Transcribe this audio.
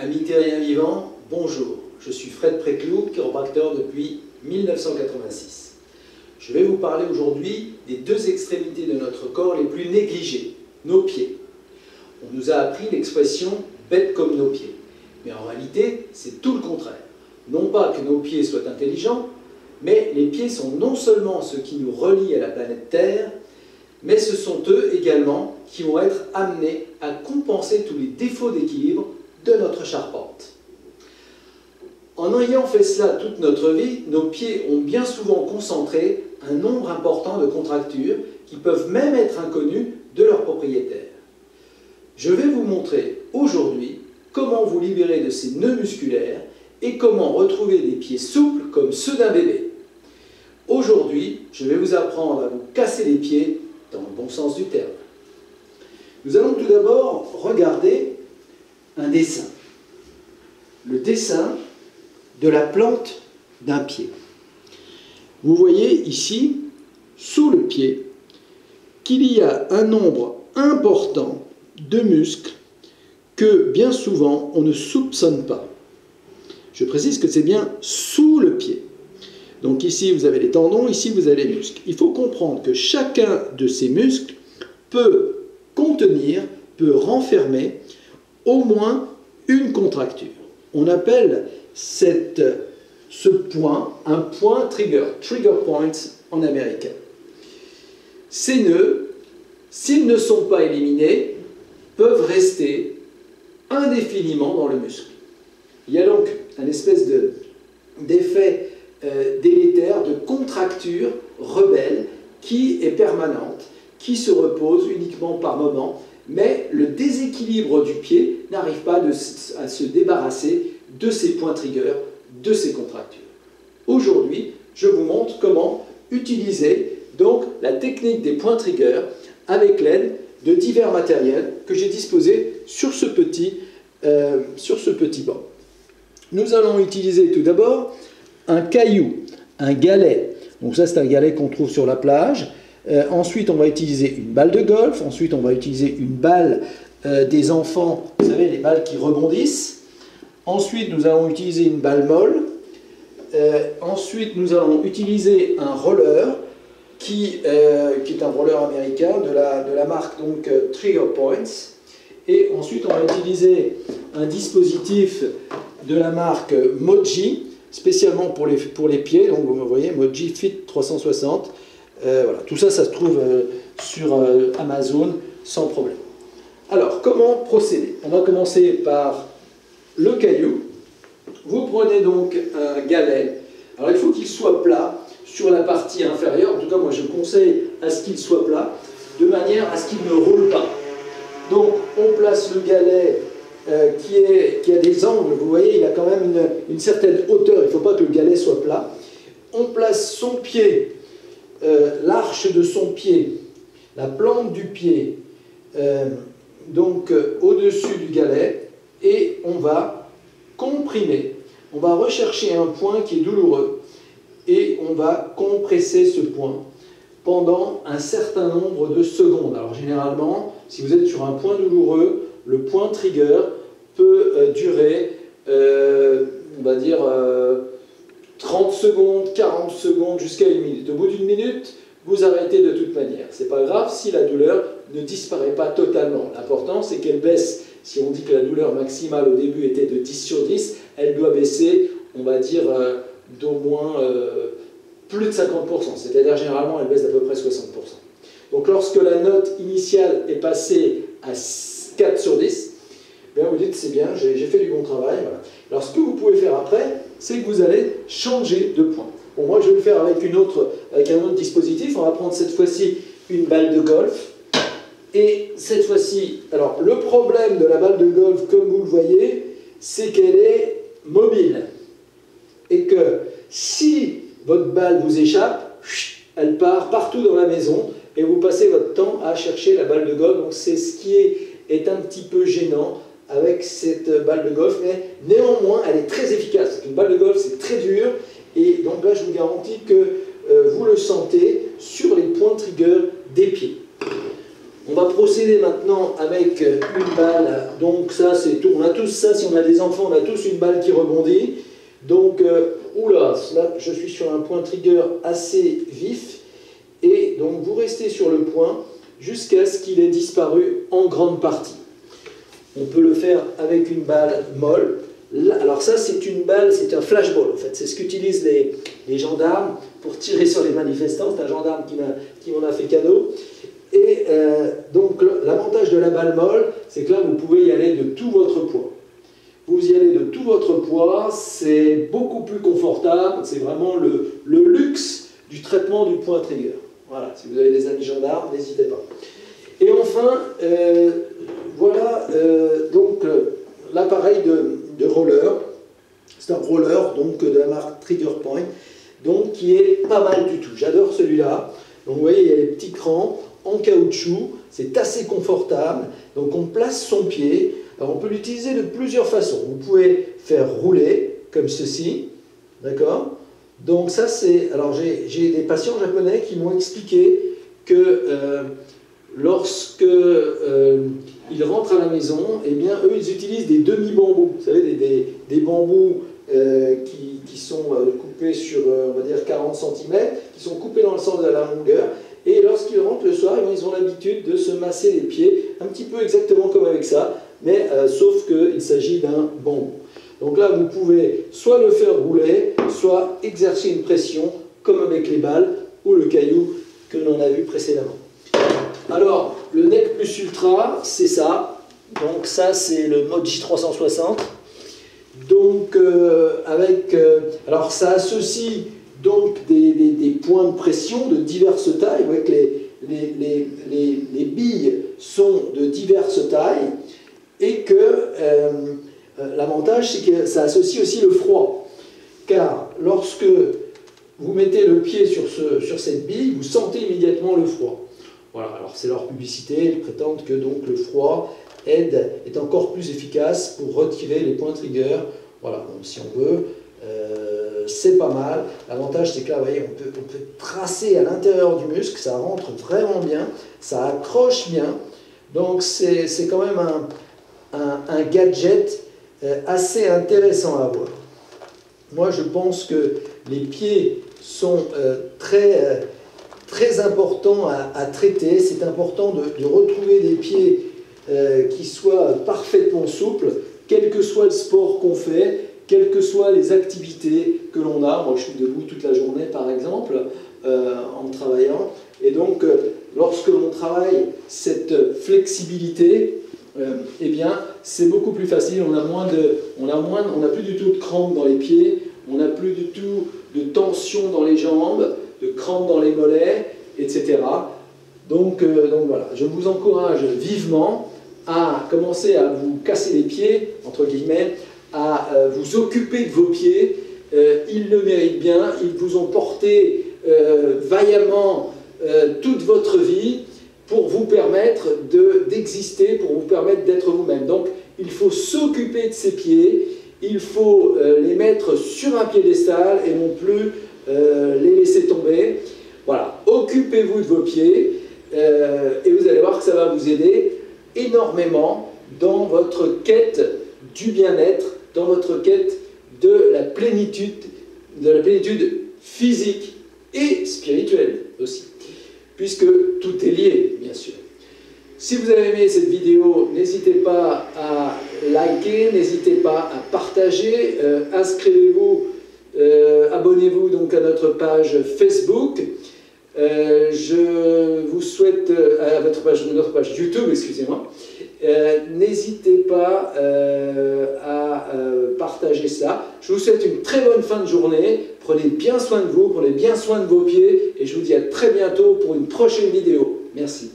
Amis terriens vivants, bonjour. Je suis Fred Préclou, chiropracteur depuis 1986. Je vais vous parler aujourd'hui des deux extrémités de notre corps les plus négligées, nos pieds. On nous a appris l'expression « bête comme nos pieds ». Mais en réalité, c'est tout le contraire. Non pas que nos pieds soient intelligents, mais les pieds sont non seulement ceux qui nous relient à la planète Terre, mais ce sont eux également qui vont être amenés à compenser tous les défauts d'équilibre de notre charpente. En ayant fait cela toute notre vie, nos pieds ont bien souvent concentré un nombre important de contractures qui peuvent même être inconnues de leurs propriétaires. Je vais vous montrer aujourd'hui comment vous libérer de ces nœuds musculaires et comment retrouver des pieds souples comme ceux d'un bébé. Aujourd'hui, je vais vous apprendre à vous casser les pieds dans le bon sens du terme. Nous allons tout d'abord regarder un dessin. Le dessin de la plante d'un pied. Vous voyez ici, sous le pied, qu'il y a un nombre important de muscles que bien souvent on ne soupçonne pas. Je précise que c'est bien sous le pied. Donc ici vous avez les tendons, ici vous avez les muscles. Il faut comprendre que chacun de ces muscles peut contenir, peut renfermer au moins une contracture. On appelle ce point un point trigger point en américain. Ces nœuds, s'ils ne sont pas éliminés, peuvent rester indéfiniment dans le muscle. Il y a donc un espèce d'effet délétère, de contracture rebelle qui est permanente, qui se repose uniquement par moment, mais le déséquilibre du pied n'arrive pas à se débarrasser de ces points triggers, de ces contractures. Aujourd'hui, je vous montre comment utiliser donc la technique des points triggers avec l'aide de divers matériels que j'ai disposés sur ce petit banc. Nous allons utiliser tout d'abord un caillou, un galet. Donc ça, c'est un galet qu'on trouve sur la plage. Ensuite, on va utiliser une balle de golf. Ensuite, on va utiliser une balle des enfants, vous savez, les balles qui rebondissent. Ensuite, nous allons utiliser une balle molle. Ensuite, nous allons utiliser un roller qui est un roller américain de la marque donc, Trigger Points. Et ensuite, on va utiliser un dispositif de la marque Moji, spécialement pour les pieds. Donc, vous voyez, Moji Fit 360. Voilà. Tout ça, ça se trouve sur Amazon sans problème. Alors, comment procéder? On va commencer par le caillou. Vous prenez donc un galet. Alors, il faut qu'il soit plat sur la partie inférieure. En tout cas, moi, je conseille à ce qu'il soit plat, de manière à ce qu'il ne roule pas. Donc, on place le galet qui a des angles. Vous voyez, il a quand même une certaine hauteur. Il ne faut pas que le galet soit plat. On place son pied, l'arche de son pied, la plante du pied, donc au-dessus du galet, et on va comprimer. On va rechercher un point qui est douloureux et on va compresser ce point pendant un certain nombre de secondes. Alors généralement, si vous êtes sur un point douloureux, le point trigger peut durer, on va dire, 30 secondes, 40 secondes, jusqu'à 1 minute. Au bout d'une minute, vous arrêtez de toute manière. Ce n'est pas grave si la douleur ne disparaît pas totalement. L'important, c'est qu'elle baisse. Si on dit que la douleur maximale au début était de 10 sur 10, elle doit baisser, on va dire, d'au moins plus de 50%. C'est-à-dire, généralement, elle baisse d'à peu près 60%. Donc, lorsque la note initiale est passée à 4 sur 10, bien, vous dites, c'est bien, j'ai fait du bon travail. Voilà. Alors, ce que vous pouvez faire après, c'est que vous allez changer de point. Bon, moi, je vais le faire avec un autre dispositif. On va prendre cette fois-ci une balle de golf. Et cette fois-ci, alors le problème de la balle de golf, comme vous le voyez, c'est qu'elle est mobile. Et que si votre balle vous échappe, elle part partout dans la maison et vous passez votre temps à chercher la balle de golf. Donc c'est ce qui est un petit peu gênant avec cette balle de golf, mais néanmoins, elle est très efficace. Une balle de golf, c'est très dur. Et donc là, je vous garantis que vous le sentez sur les points trigger des pieds. On va procéder maintenant avec une balle. Donc ça, c'est tout. On a tous ça, si on a des enfants, on a tous une balle qui rebondit. Donc, oula, là, je suis sur un point trigger assez vif. Et donc, vous restez sur le point jusqu'à ce qu'il ait disparu en grande partie. On peut le faire avec une balle molle. Là, alors ça, c'est une balle, c'est un flashball en fait. C'est ce qu'utilisent les gendarmes pour tirer sur les manifestants. C'est un gendarme qui m'en a fait cadeau. Et donc, l'avantage de la balle molle, c'est que là, vous pouvez y aller de tout votre poids. Vous y allez de tout votre poids, c'est beaucoup plus confortable. C'est vraiment le luxe du traitement du point trigger. Voilà, si vous avez des amis gendarmes, n'hésitez pas. Et enfin, voilà donc l'appareil de roller. C'est un roller donc de la marque Trigger Point, donc qui est pas mal du tout. J'adore celui-là. Donc vous voyez, il y a les petits crans en caoutchouc, c'est assez confortable. Donc on place son pied. Alors on peut l'utiliser de plusieurs façons. Vous pouvez faire rouler comme ceci, d'accord? Donc ça c'est... Alors j'ai des patients japonais qui m'ont expliqué que lorsque ils rentrent à la maison, eh bien eux ils utilisent des demi-bambous. Vous savez, des bambous qui sont coupés sur, on va dire, 40 cm, qui sont coupés dans le sens de la longueur. Et lorsqu'ils rentrent le soir, ils ont l'habitude de se masser les pieds, un petit peu exactement comme avec ça, mais sauf qu'il s'agit d'un bambou. Donc là, vous pouvez soit le faire rouler, soit exercer une pression, comme avec les balles ou le caillou que l'on a vu précédemment. Alors, le Nec Plus Ultra, c'est ça. Donc ça, c'est le mode J360. Donc, alors ça associe donc des points de pression de diverses tailles. Vous voyez que les billes sont de diverses tailles et que l'avantage, c'est que ça associe aussi le froid. Car lorsque vous mettez le pied sur cette bille, vous sentez immédiatement le froid. Voilà, alors c'est leur publicité, ils prétendent que donc le froid est encore plus efficace pour retirer les points trigger. Voilà, donc si on veut, c'est pas mal. L'avantage, c'est que là, vous voyez, on peut tracer à l'intérieur du muscle, ça rentre vraiment bien, ça accroche bien. Donc c'est quand même un gadget assez intéressant à voir. Moi, je pense que les pieds sont très importants à traiter. C'est important de retrouver des pieds qui soient parfaitement souples, quel que soit le sport qu'on fait, quelles que soient les activités que l'on a. Moi, je suis debout toute la journée, par exemple, en travaillant. Et donc, lorsque l'on travaille cette flexibilité, eh bien, c'est beaucoup plus facile. On n'a plus du tout de crampes dans les pieds, on n'a plus du tout de tension dans les jambes, de crampes dans les mollets, etc. Donc voilà, je vous encourage vivement à commencer à vous casser les pieds, entre guillemets, à vous occuper de vos pieds. Ils le méritent bien, ils vous ont porté vaillamment toute votre vie pour vous permettre d'exister, pour vous permettre d'être vous-même. Donc il faut s'occuper de ses pieds, il faut les mettre sur un piédestal et non plus les laisser tomber. Voilà, occupez-vous de vos pieds et vous allez voir que ça va vous aider énormément dans votre quête du bien-être, dans votre quête de la plénitude physique et spirituelle aussi, puisque tout est lié, bien sûr. Si vous avez aimé cette vidéo, n'hésitez pas à liker, n'hésitez pas à partager, inscrivez-vous, abonnez-vous donc à notre page Facebook. Je vous souhaite, à notre page YouTube, excusez-moi, n'hésitez pas à partager ça. Je vous souhaite une très bonne fin de journée, prenez bien soin de vous, prenez bien soin de vos pieds, et je vous dis à très bientôt pour une prochaine vidéo. Merci.